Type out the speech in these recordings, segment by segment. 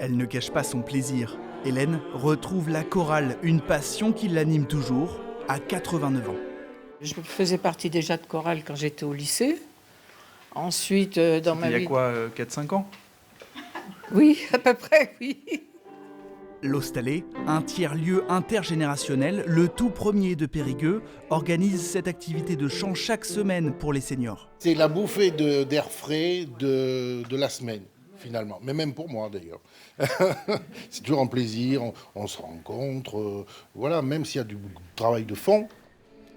Elle ne cache pas son plaisir. Hélène retrouve la chorale, une passion qui l'anime toujours, à 89 ans. Je faisais partie déjà de chorale quand j'étais au lycée. Ensuite, dans ma vie... Il y a quoi, 4-5 ans? Oui, à peu près, oui. L'Hostalet, un tiers-lieu intergénérationnel, le tout premier de Périgueux, organise cette activité de chant chaque semaine pour les seniors. C'est la bouffée d'air frais de la semaine, finalement. Mais même pour moi, d'ailleurs. C'est toujours un plaisir, on se rencontre, voilà, même s'il y a du travail de fond.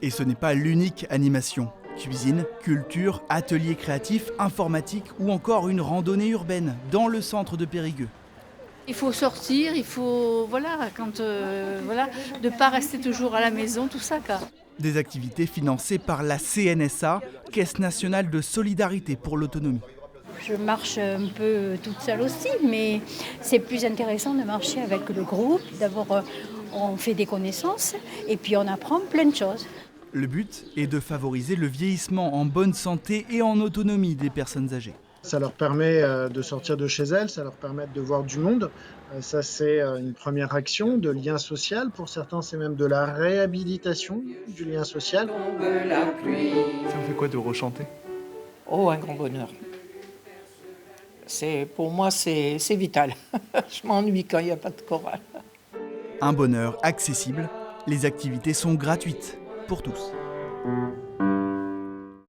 Et ce n'est pas l'unique animation. Cuisine, culture, ateliers créatifs, informatique ou encore une randonnée urbaine dans le centre de Périgueux. Il faut sortir, il faut, de ne pas rester toujours à la maison, tout ça, quoi. Des activités financées par la CNSA, Caisse nationale de solidarité pour l'autonomie. Je marche un peu toute seule aussi, mais c'est plus intéressant de marcher avec le groupe. D'abord, on fait des connaissances et puis on apprend plein de choses. Le but est de favoriser le vieillissement en bonne santé et en autonomie des personnes âgées. Ça leur permet de sortir de chez elles, ça leur permet de voir du monde. Ça, c'est une première action de lien social. Pour certains, c'est même de la réhabilitation du lien social. Ça vous fait quoi de rechanter? Oh, un grand bonheur. Pour moi, c'est vital. Je m'ennuie quand il n'y a pas de chorale. Un bonheur accessible, les activités sont gratuites pour tous.